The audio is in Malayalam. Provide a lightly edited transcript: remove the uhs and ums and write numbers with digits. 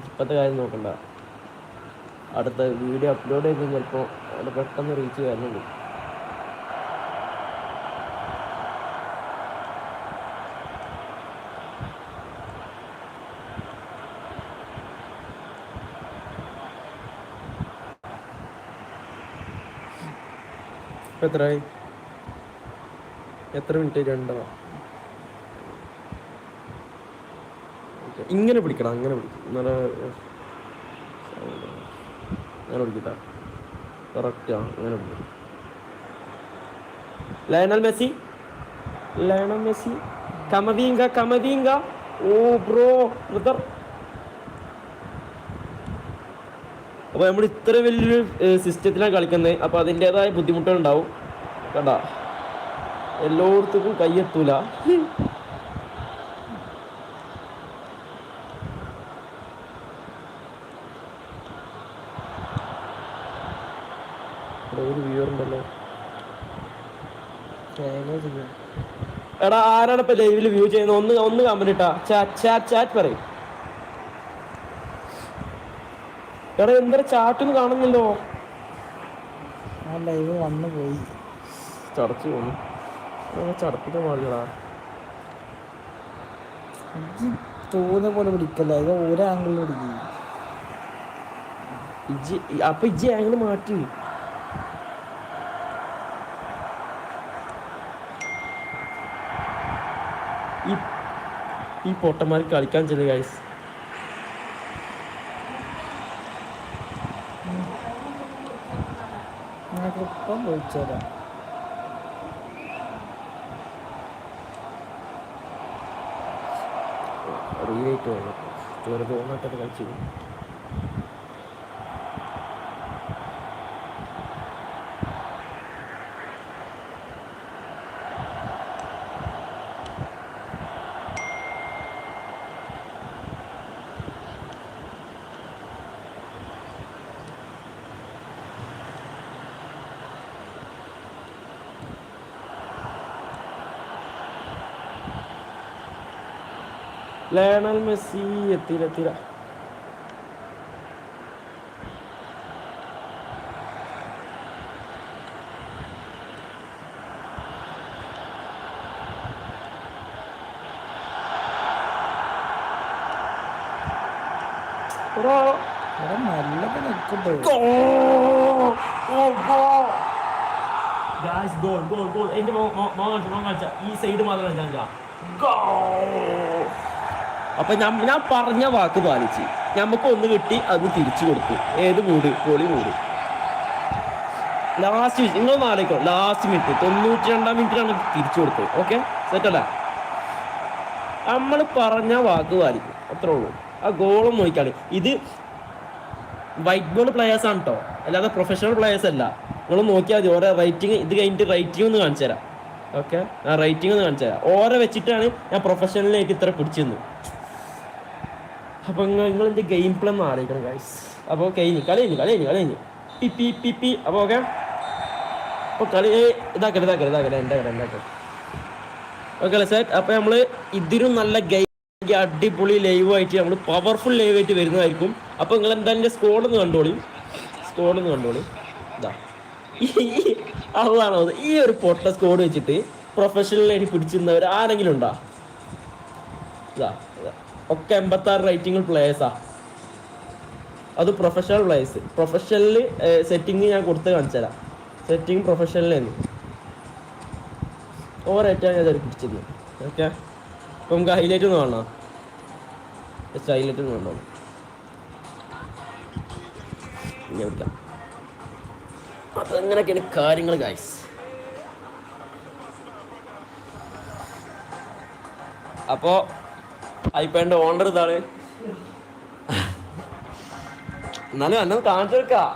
ഇപ്പോഴത്തെ കാര്യം നോക്കണ്ട, അടുത്ത വീഡിയോ അപ്ലോഡ് ചെയ്ത് ചിലപ്പോൾ അവിടെ പെട്ടെന്ന് റീച്ച് വരുന്നുണ്ട്. എത്രയായി? എത്ര മിനിറ്റ്? 2. ഇങ്ങനെ പിടിക്കണം, അങ്ങനെ പിടിക്കും. അങ്ങനെ പിടിക്കട്ടാ, കറക്റ്റാ. അങ്ങനെ പിടിക്കും. Lionel Messi Camavinga. ഓ ബ്രോ ബ്രദർ. അപ്പോൾ നമ്മൾ ഇത്ര വലിയൊരു സിസ്റ്റത്തിലാണ് കളിക്കുന്നത്. അപ്പോൾ അതിൻ്റെതായ ബുദ്ധിമുട്ടുകൾ ഉണ്ടാവും. കണ്ട, എല്ലായിടത്തേക്കും കയ്യെത്തൂല. ഒരു വ്യൂവർ ഉണ്ടല്ലോ. എടാ, ആരാണ് ഇപ്പൊ ലൈവിൽ വ്യൂ ചെയ്യുന്നത്? ഒന്ന് കമന്റ് ഇട്ടാ. ചാറ്റ് പറയും. എടാ, എന്താ ചാറ്റൊന്നും കാണുന്നില്ലോ. ലൈവ് വന്നു പോയി, ചടച്ചു പോന്നു. ചടപ്പിന്റെ മാറിയടാ. തോന്നിയ പോലെ പിടിക്കല്ല, ഇത് ഓരോ ആംഗിളിൽ പിടിക്കും. അപ്പൊ ഇജ്ജി ആംഗിൾ മാറ്റി. ഈ പൊട്ടന്മാർ കളിക്കാൻ ചെല്ലുക ഗൈസ്. ഇപ്പം വിളിച്ചേരാ. റീലേറ്റ് വന്നു, വെറുതെ ഓണായിട്ടൊക്കെ കളിച്ചു. ലയണൽ മെസ്സി എത്തിയില്ല. നല്ലത് നിൽക്കുമ്പോ ഈ സൈഡ് മാത്രം. അപ്പൊ ഞാൻ പറഞ്ഞ വാക്ക് പാലിച്ച് നമുക്ക് ഒന്ന് കിട്ടി, അത് തിരിച്ചു കൊടുത്തു. ഏത് മൂട്? പൊളി മൂട്. ലാസ്റ്റ് നിങ്ങൾ നാളേക്കോ, ലാസ്റ്റ് മിനിറ്റ് 92-ാം മിനിറ്റിലാണ് തിരിച്ചു കൊടുത്തത്. ഓക്കെ, സെറ്റല്ല. നമ്മൾ പറഞ്ഞ വാക്ക് പാലിക്കും, അത്രേ ഉള്ളൂ. ആ ഗോളൊന്നും നോക്കിയാണ്. ഇത് വൈറ്റ് ബോൾ പ്ലെയേഴ്സ് ആണ് കേട്ടോ, അല്ലാതെ പ്രൊഫഷണൽ പ്ലെയേഴ്സ് അല്ല. നിങ്ങൾ നോക്കിയാൽ മതി. ഓരോ റൈറ്റിംഗ്, ഇത് കഴിഞ്ഞിട്ട് റൈറ്റിംഗ് ഒന്ന് കാണിച്ചു തരാം. ഓക്കെ, ആ റൈറ്റിംഗ് ഒന്ന് കാണിച്ചു തരാം. ഓരോ വെച്ചിട്ടാണ് ഞാൻ പ്രൊഫഷണലിലേക്ക് ഇത്ര പിടിച്ചെന്ന്. അപ്പൊ നിങ്ങളെന്റെ ഗെയിം പ്ലേ ഒന്ന് ആലോചിക്കണം ഗൈസ്. അപ്പോൾ കളി പി. അപ്പോൾ ഓക്കെ, അപ്പോൾ കളി ഇതാക്കട്ടെ എൻ്റെ കട ഓക്കെ അല്ലേ സെറ്റ്. അപ്പോൾ നമ്മൾ ഇതിലും നല്ല ഗെയിം അടിപൊളി ലൈവായിട്ട് നമ്മൾ പവർഫുൾ ലൈവായിട്ട് വരുന്നതായിരിക്കും. അപ്പോൾ നിങ്ങൾ എന്തായാലും സ്കോഡൊന്ന് കണ്ടോളി. ഇതാ അതാണോ ഈ ഒരു പൊട്ട സ്കോഡ് വെച്ചിട്ട് പ്രൊഫഷണലായിട്ട് പിടിച്ചിരുന്നവർ ആരെങ്കിലും ഉണ്ടോ? ഇതാ ഒക്കെ 86 റേറ്റിംഗ് പ്ലേയേഴ്സാ. അത് പ്രൊഫഷണൽ പ്ലേയേഴ്സ്. പ്രൊഫഷണൽ സെറ്റിംഗ് ഞാൻ കൊടുത്ത് കാണിച്ചു തരാം. സെറ്റിംഗ് പ്രൊഫഷണലായിരുന്നു. ഓവറേറ്റാണ് ഞാൻ പിടിച്ചത്. ഓക്കെ, അപ്പം നമുക്ക് ഹൈലൈറ്റ് ഒന്ന് കാണാം. ഹൈലൈറ്റ് ഒന്ന് കണ്ടോ. ഇങ്ങനെ വിളിക്കാം. അതങ്ങനെയൊക്കെയാണ് കാര്യങ്ങൾ ഗൈസ്. അപ്പോ ഐപാഡിന്റെ ഓണർ ഇതാണ്. എന്നാലും എന്നെ കാണിച്ചു കൊടുക്കാം.